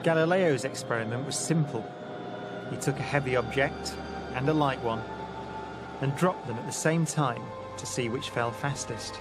Galileo's experiment was simple. He took a heavy object and a light one and dropped them at the same time to see which fell fastest.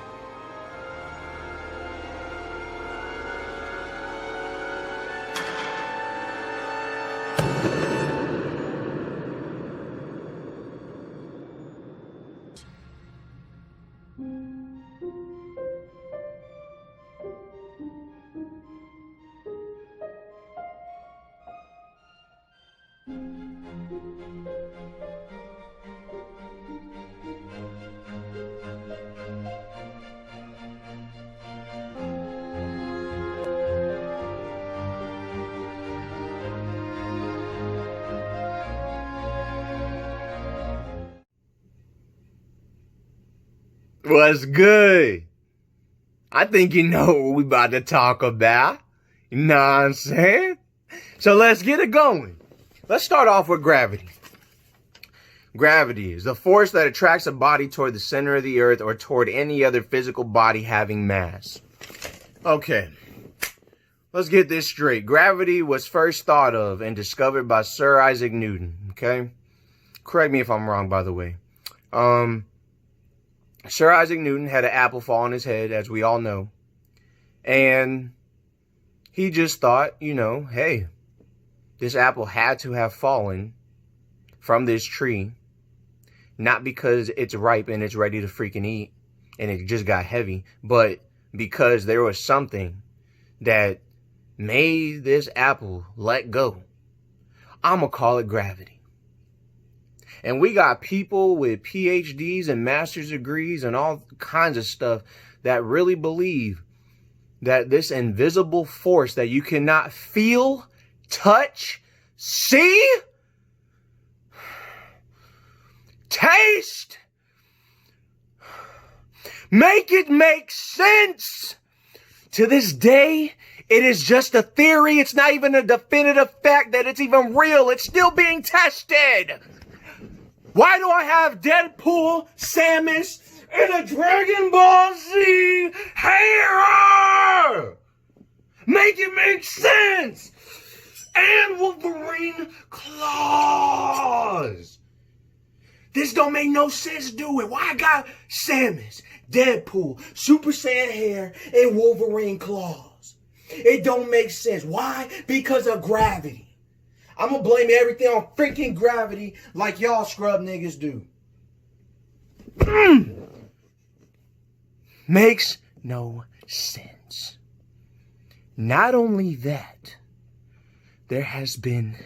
What's good? I think you know what we about to talk about. You know what I'm saying? So let's get it going. Let's start off with gravity. Gravity is the force that attracts a body toward the center of the earth or toward any other physical body having mass. Okay, let's get this straight. Gravity was first thought of and discovered by Sir Isaac Newton, okay? Correct me if I'm wrong, by the way. Sir Isaac Newton had an apple fall on his head, as we all know. And he just thought, you know, hey, this apple had to have fallen from this tree. Not because it's ripe and it's ready to freaking eat and it just got heavy, but because there was something that made this apple let go. I'm going to call it gravity. And we got people with PhDs and master's degrees and all kinds of stuff that really believe that this invisible force that you cannot feel, touch, see, taste, make it make sense. To this day, it is just a theory. It's not even a definitive fact that it's even real. It's still being tested. Why do I have Deadpool, Samus, and a Dragon Ball Z hair? Make it make sense. And Wolverine claws. This don't make no sense, do it? Why I got Samus, Deadpool, Super Saiyan hair, and Wolverine claws? It don't make sense. Why? Because of gravity. I'm gonna blame everything on freaking gravity like y'all scrub niggas do. Makes no sense. Not only that, there has been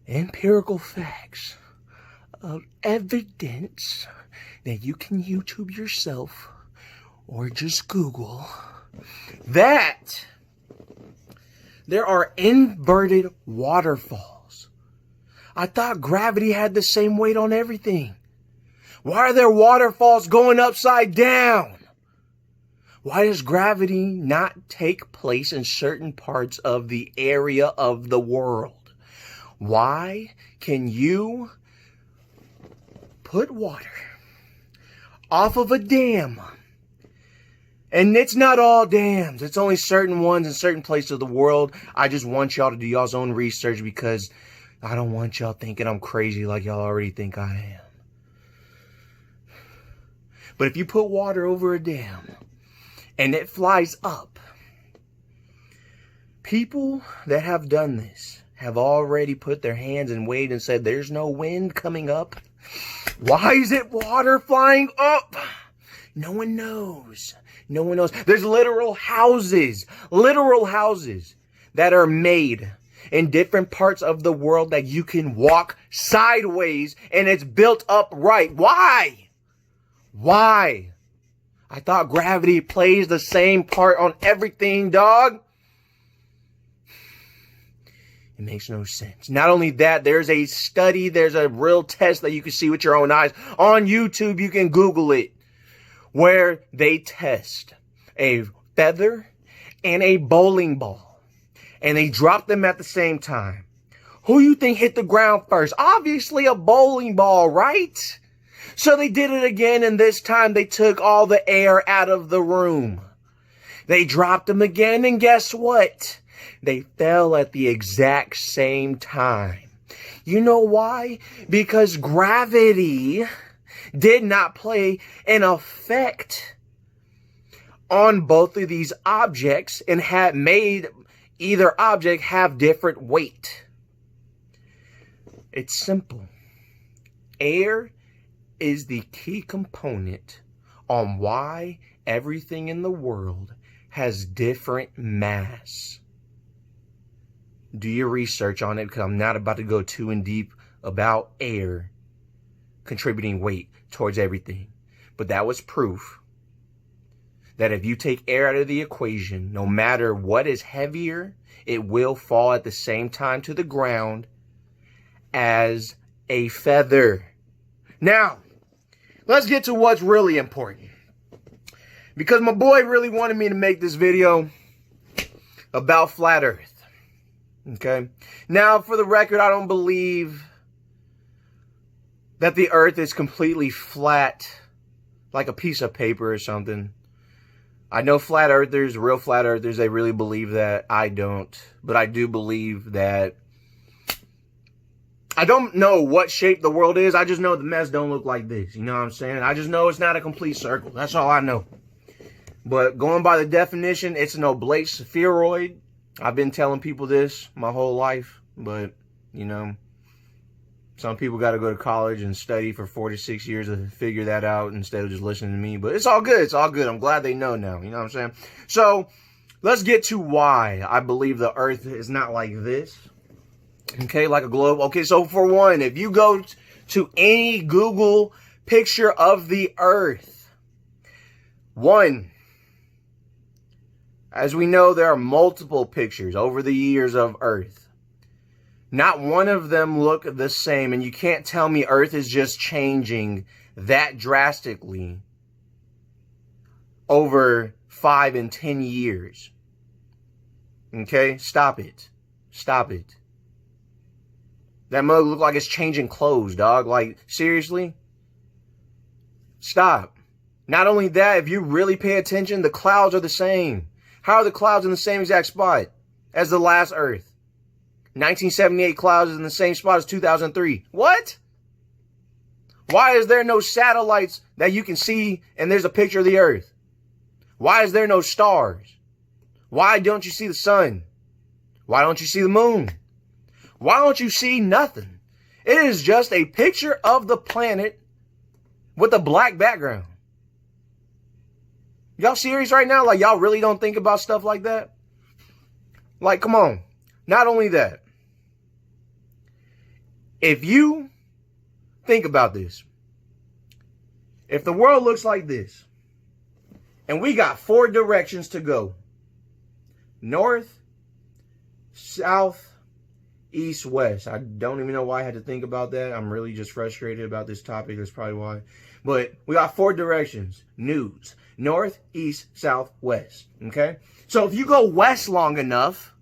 empirical facts of evidence that you can YouTube yourself or just Google that there are inverted waterfalls. I thought gravity had the same weight on everything. Why are there waterfalls going upside down? Why does gravity not take place in certain parts of the area of the world? Why can you put water off of a dam? And it's not all dams. It's only certain ones in certain places of the world. I just want y'all to do y'all's own research because I don't want y'all thinking I'm crazy like y'all already think I am. But if you put water over a dam and it flies up, people that have done this have already put their hands in weight and said there's no wind coming up. Why is it water flying up? No one knows. No one knows. There's literal houses that are made in different parts of the world that you can walk sideways and it's built upright. Why? Why? I thought gravity plays the same part on everything, dog. It makes no sense. Not only that, there's a study, there's a real test that you can see with your own eyes. On YouTube, you can Google it, where they test a feather and a bowling ball. And they drop them at the same time. Who you think hit the ground first? Obviously a bowling ball, right? So they did it again, and this time they took all the air out of the room. They dropped them again, and guess what? They fell at the exact same time. You know why? Because gravity did not play an effect on both of these objects and had made either object have different weight. It's simple. Air is the key component on why everything in the world has different mass. Do your research on it, because I'm not about to go too in deep about air contributing weight towards everything. But that was proof that if you take air out of the equation, no matter what is heavier, it will fall at the same time to the ground as a feather. Now, let's get to what's really important. Because my boy really wanted me to make this video about flat earth. Okay? Now, for the record, I don't believe that the earth is completely flat like a piece of paper or something. I know flat earthers, real flat earthers, they really believe that. I don't. But I do believe that. I don't know what shape the world is. I just know the mess don't look like this. You know what I'm saying? I just know it's not a complete circle. That's all I know. But going by the definition, it's an oblate spheroid. I've been telling people this my whole life. But, you know, some people got to go to college and study for 4 to 6 years to figure that out instead of just listening to me. But it's all good. It's all good. I'm glad they know now. You know what I'm saying? So, let's get to why I believe the earth is not like this. Okay, like a globe. Okay, so for one, if you go to any Google picture of the earth, one, as we know, there are multiple pictures over the years of earth. Not one of them look the same, and you can't tell me earth is just changing that drastically over 5 and 10 years. Okay, stop it. Stop it. That mug look like it's changing clothes, dog. Like, seriously? Stop. Not only that, if you really pay attention, the clouds are the same. How are the clouds in the same exact spot as the last Earth? 1978 clouds is in the same spot as 2003. What? Why is there no satellites that you can see and there's a picture of the Earth? Why is there no stars? Why don't you see the sun? Why don't you see the moon? Why don't you see nothing? It is just a picture of the planet with a black background. Y'all serious right now? Like, y'all really don't think about stuff like that? Like, come on. Not only that, if you think about this, if the world looks like this, and we got 4 directions to go, north, south, east, west. I don't even know why I had to think about that. I'm really just frustrated about this topic. That's probably why. But we got 4 directions. News. North, east, south, west. Okay? So if you go west long enough,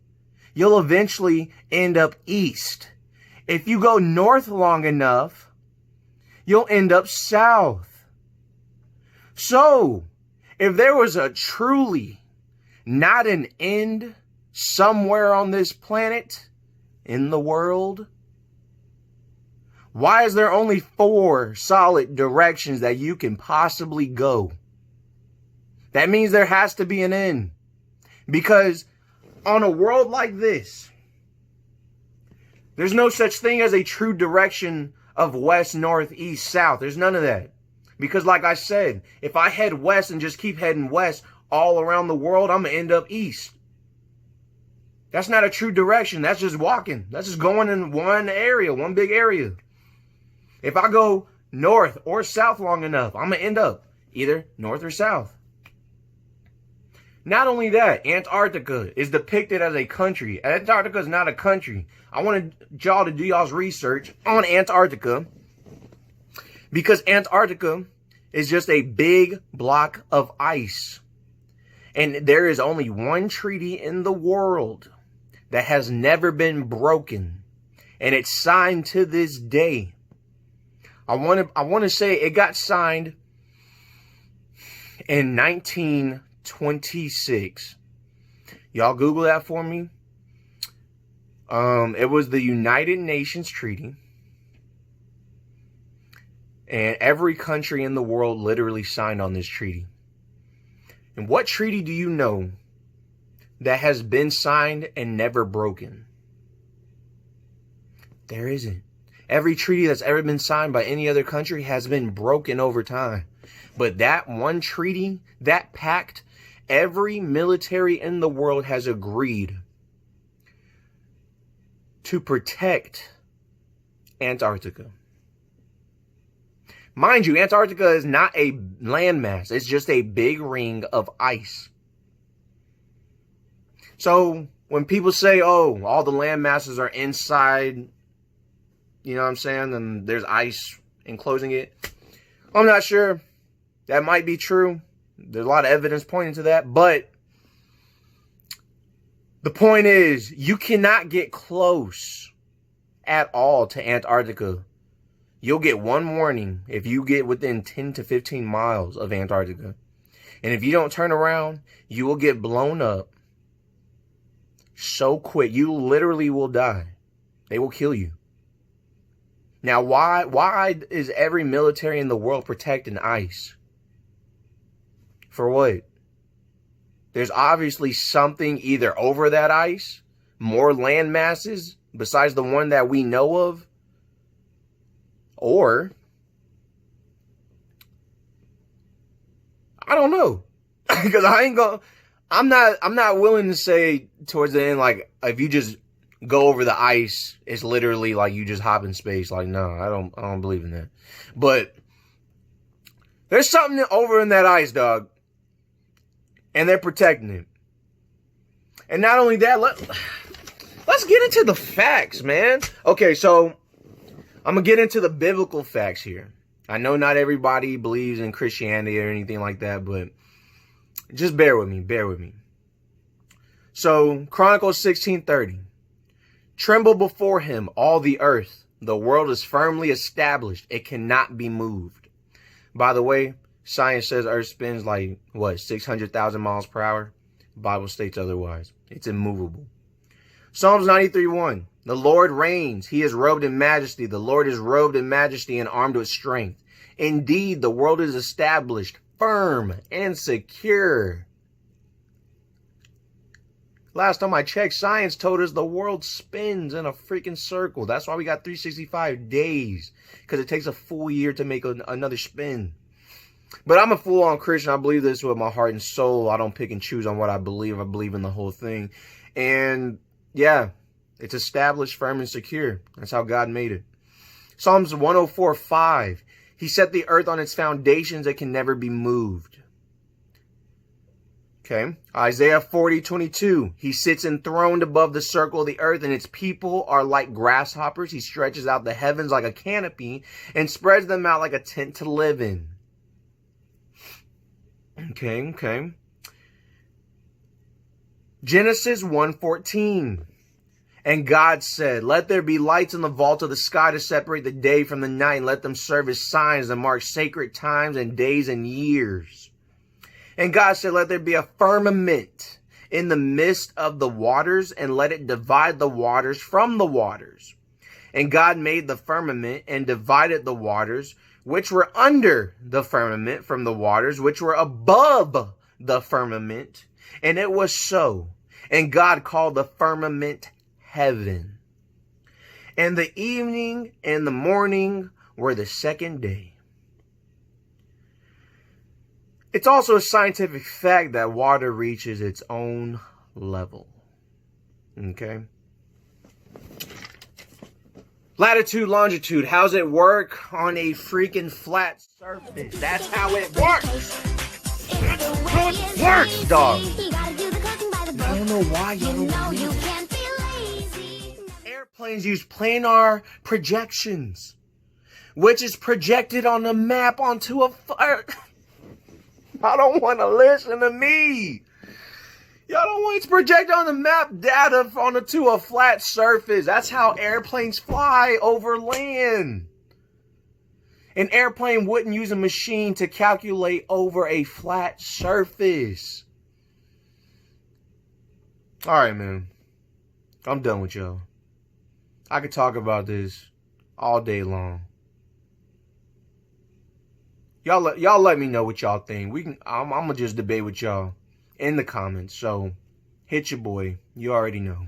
you'll eventually end up east. If you go north long enough, you'll end up south. So, if there was a truly not an end somewhere on this planet, in the world, why is there only 4 solid directions that you can possibly go? That means there has to be an end. Because on a world like this, there's no such thing as a true direction of west, north, east, south. There's none of that. Because like I said, if I head west and just keep heading west all around the world, I'm going to end up east. That's not a true direction. That's just walking. That's just going in one area, one big area. If I go north or south long enough, I'm going to end up either north or south. Not only that, Antarctica is depicted as a country. Antarctica is not a country. I want y'all to do y'all's research on Antarctica, because Antarctica is just a big block of ice. And there is only one treaty in the world that has never been broken, and it's signed to this day. I want to say it got signed in 1926. Y'all Google that for me. It was the United Nations Treaty. And every country in the world literally signed on this treaty. And what treaty do you know that has been signed and never broken? There isn't. Every treaty that's ever been signed by any other country has been broken over time. But that one treaty, that pact, every military in the world has agreed to protect Antarctica. Mind you, Antarctica is not a landmass. It's just a big ring of ice. So when people say, oh, all the land masses are inside, you know what I'm saying, and there's ice enclosing it, I'm not sure. That might be true. There's a lot of evidence pointing to that. But the point is, you cannot get close at all to Antarctica. You'll get one warning if you get within 10 to 15 miles of Antarctica. And if you don't turn around, you will get blown up so quick. You literally will die. They will kill you. Now, why is every military in the world protecting ice? For what? There's obviously something either over that ice, more land masses besides the one that we know of, or I don't know. Because I'm not willing to say towards the end, like, if you just go over the ice, it's literally like you just hop in space. Like, no, I don't believe in that. But there's something over in that ice, dog. And they're protecting it. And not only that, let's get into the facts, man. Okay, so I'm going to get into the biblical facts here. I know not everybody believes in Christianity or anything like that, but just bear with me. So, Chronicles 16:30. Tremble before him, all the earth. The world is firmly established. It cannot be moved. By the way, science says Earth spins like, 600,000 miles per hour? The Bible states otherwise. It's immovable. Psalms 93:1. The Lord reigns. He is robed in majesty. The Lord is robed in majesty and armed with strength. Indeed, the world is established, firm and secure. Last time I checked, science told us the world spins in a freaking circle. That's why we got 365 days. Because it takes a full year to make another spin. But I'm a full-on Christian. I believe this with my heart and soul. I don't pick and choose on what I believe. I believe in the whole thing. And yeah, it's established, firm, and secure. That's how God made it. Psalms 104:5. He set the earth on its foundations that can never be moved. Okay. Isaiah 40:22. He sits enthroned above the circle of the earth, and its people are like grasshoppers. He stretches out the heavens like a canopy and spreads them out like a tent to live in. Okay. Genesis 1:14. And God said, let there be lights in the vault of the sky to separate the day from the night, and let them serve as signs and mark sacred times and days and years. And God said, let there be a firmament in the midst of the waters, and let it divide the waters from the waters. And God made the firmament and divided the waters which were under the firmament from the waters which were above the firmament. And it was so. And God called the firmament heaven. And the evening and the morning were the second day. It's also a scientific fact that water reaches its own level. Okay? Latitude, longitude. How's it work on a freaking flat surface? That's how it works. That's how it works, dog. I don't know why you don't believe it. Airplanes use planar projections, which is projected on a map onto a fire. I don't want to listen to me. Y'all don't want to project on the map data onto a flat surface. That's how airplanes fly over land. An airplane wouldn't use a machine to calculate over a flat surface. All right, man. I'm done with y'all. I could talk about this all day long. Y'all let me know what y'all think. I'm gonna just debate with y'all in the comments. So hit your boy. You already know.